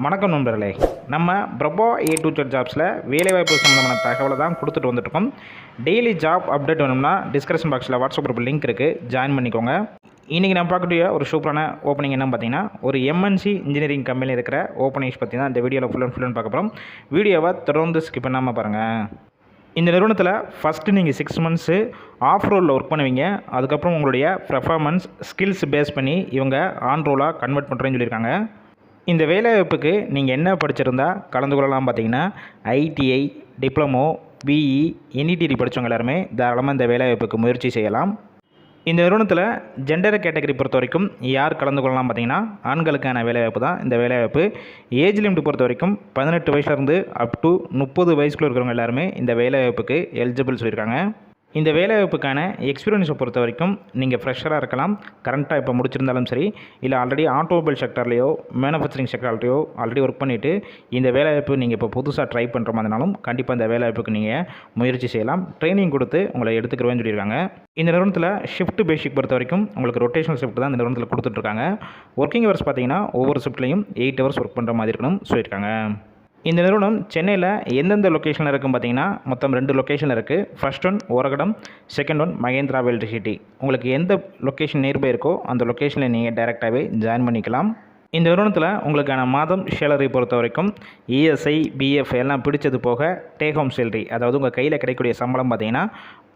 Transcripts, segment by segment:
வணக்கம் நண்பர்களே. நம்ம பிரபோ A to Z ஜாப்ஸில் வேலைவாய்ப்பு சம்மந்தமான தகவலை தான் கொடுத்துட்டு வந்துட்டுருக்கோம். டெய்லி ஜாப் அப்டேட் வேணும்னா டிஸ்கிரிப்ஷன் பாக்ஸில் வாட்ஸ்அப் குரூப் லிங்க் இருக்குது, ஜாயின் பண்ணிக்கோங்க. இன்றைக்கி நான் பார்க்கக்கூடிய ஒரு சூப்பரான ஓப்பனிங் என்னன்னு பார்த்தீங்கன்னா, ஒரு MNC இன்ஜினியரிங் கம்பெனியில் இருக்கிற ஓப்பனிங்ஸ் பற்றி தான் இந்த வீடியோவில் ஃபுல் அண்ட் பார்க்க போகிறோம். வீடியோவை தொடர்ந்து ஸ்கிப் பண்ணாமல் பாருங்கள். இந்த நிறுவனத்தில் ஃபஸ்ட்டு நீங்கள் 6 மந்த்ஸு ஆஃப் ரோலில் ஒர்க் பண்ணுவீங்க. அதுக்கப்புறம் உங்களுடைய பெர்ஃபார்மன்ஸ் ஸ்கில்ஸ் பேஸ் பண்ணி இவங்க ஆன் ரோலாக கன்வெர்ட் பண்ணுறேன்னு சொல்லியிருக்காங்க. இந்த வேலைவாய்ப்புக்கு நீங்கள் என்ன படிச்சிருந்தா கலந்து கொள்ளலாம் பார்த்தீங்கன்னா, ITI, டிப்ளமோ, BE, NET படித்தவங்க எல்லாருமே தாராளமாக இந்த வேலைவாய்ப்புக்கு முயற்சி செய்யலாம். இந்த நிறுவனத்தில் ஜெண்டர் கேட்டகரி பொறுத்த வரைக்கும் யார் கலந்து கொள்ளலாம் பார்த்தீங்கன்னா, ஆண்களுக்கான வேலைவாய்ப்பு தான் இந்த வேலைவாய்ப்பு. ஏஜ் லிமிட் பொறுத்த வரைக்கும் 18 வயசுலேருந்து அப் டு 30 வயசுக்குள்ள இருக்கிறவங்க எல்லாருமே இந்த வேலைவாய்ப்புக்கு எலிஜிபிள் சொல்லியிருக்காங்க. இந்த வேலைவாய்ப்புக்கான எக்ஸ்பீரியன்ஸை பொறுத்த வரைக்கும் நீங்கள் ஃப்ரெஷராக இருக்கலாம், கரண்ட்டாக இப்போ முடிச்சிருந்தாலும் சரி, இல்லை ஆல்ரெடி ஆட்டோமொபைல் செக்டர்லேயோ மேனுஃபேக்சரிங் செக்டர்லையோ ஆல்ரெடி ஒர்க் பண்ணிவிட்டு இந்த வேலைவாய்ப்பு நீங்கள் இப்போ புதுசாக ட்ரை பண்ணுற மாதிரினாலும் கண்டிப்பாக இந்த வேலைவாய்ப்புக்கு நீங்கள் முயற்சி செய்யலாம். ட்ரைனிங் கொடுத்து உங்களை எடுத்துக்கிறேன்னு சொல்லியிருக்காங்க. இந்த நிறுவனத்தில் ஷிஃப்ட் பேசிக் பொறுத்த வரைக்கும் உங்களுக்கு ரொட்டேஷனல் ஷிஃப்ட் தான் இந்த நிறுவனத்தில் கொடுத்துட்ருக்காங்க. ஒர்க்கிங் ஹவர்ஸ் பார்த்தீங்கன்னா ஒவ்வொரு ஷிஃப்ட்லையும் 8 ஹவர்ஸ் ஒர்க் பண்ணுற மாதிரி இருக்கணும் சொல்லியிருக்காங்க. இந்த நிறுவனம் சென்னையில் எந்தெந்த லொக்கேஷனில் இருக்குன்னு பார்த்தீங்கன்னா, மொத்தம் 2 லொக்கேஷனில் இருக்குது. First one Oragadam, second one Mahindra world city. உங்களுக்கு எந்த லொக்கேஷன் நியர்பை இருக்கோ அந்த லொக்கேஷனில் நீங்கள் டைரெக்டாகவே ஜாயின் பண்ணிக்கலாம். இந்த நிறுவனத்தில் உங்களுக்கான மாதம் சேலரி பொறுத்த வரைக்கும் ESI, BF எல்லாம் பிடிச்சது போக டேக் ஹோம் சேலரி, அதாவது உங்கள் கையில் கிடைக்கக்கூடிய சம்பளம் பார்த்தீங்கன்னா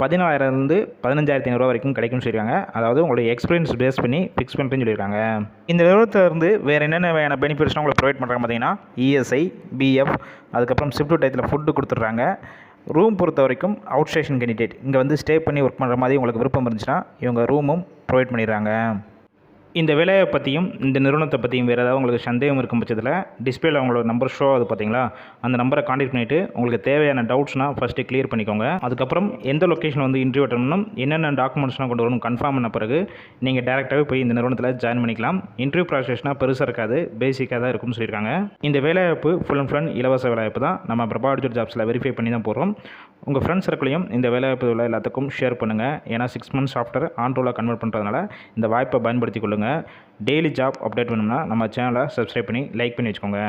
14,000 15,500 வரைக்கும் கிடைக்கும்னு சொல்லியிருக்காங்க. அதாவது உங்களுடைய எக்ஸ்பீரியன்ஸ் பேஸ் பண்ணி ஃபிக்ஸ் பண்ணுறேன்னு சொல்லியிருக்காங்க. இந்த நிறுவனத்திலிருந்து வேறு என்னென்ன வேணால் பெனிஃபிட்ஸ்லாம் உங்களுக்கு ப்ரொவைட் பண்ணுறாங்க பார்த்தீங்கன்னா, ESI, BF, அதுக்கப்புறம் ஷிஃப்ட் டயத்தில் ஃபுட்டு கொடுத்துட்றாங்க. ரூம் பொறுத்த வரைக்கும் அவுட் ஸ்டேஷன் கேண்டிடேட் இங்கே வந்து ஸ்டே பண்ணி ஒர்க் பண்ணுற மாதிரி உங்களுக்கு விருப்பம் இருந்துச்சுன்னா இவங்க ரூமும் ப்ரொவைட் பண்ணிடுறாங்க. இந்த வேலையை பற்றியும் இந்த நிறுவனத்தை பற்றியும் வேறு ஏதாவது உங்களுக்கு சந்தேகம் இருக்கும் பட்சத்தில் டிஸ்பிளேல அவங்களோட நம்பர் ஷோ ஆகுது பார்த்தீங்களா, அந்த நம்பரை கான்டாக்ட் பண்ணிவிட்டு உங்களுக்கு தேவையான டவுட்ஸ்னால் ஃபஸ்ட்டு கிளியர் பண்ணிக்கோங்க. அதுக்கப்புறம் எந்த லொக்கேஷன் வந்து இன்டர்வியூ அட்டெண்ட் என்னென்ன டாக்குமெண்ட்ஸ்லாம் கொண்டு வரணும் கன்ஃபார்ம் பண்ண பிறகு நீங்கள் டேரெக்டாகவே போய் இந்த நிறுவனத்தில் ஜாயின் பண்ணிக்கலாம். இன்டர்வியூ ப்ராசஸ்னால் பெருசாக இருக்காது, பேசிக்காக தான் இருக்கும்னு சொல்லியிருக்காங்க. இந்த வேலைவாய்ப்பு ஃபுல் அண்ட் ஃபுல் இலவச வேலைவாய்ப்பு தான். நம்ம பிரபா ஜாப்ஸில் வெரிஃபை பண்ணி தான் போடுறோம். உங்கள் ஃப்ரெண்ட்ஸ் சர்க்கிளையும் இந்த வேலைவாய்ப்பு உள்ள எல்லாத்துக்கும் ஷேர் பண்ணுங்கள். ஏன்னா 6 மந்த்ஸ் ஆஃப்டர் ஆன் ரோலாக கன்வெர்ட் பண்ணுறதுனால இந்த வாய்ப்பை பயன்படுத்தி கொள்ளுங்கள். டெய்லி ஜாப் அப்டேட் வேணும்னா நம்ம சேனலை சப்ஸ்கிரைப் பண்ணி லைக் பண்ணி வச்சுக்கோங்க.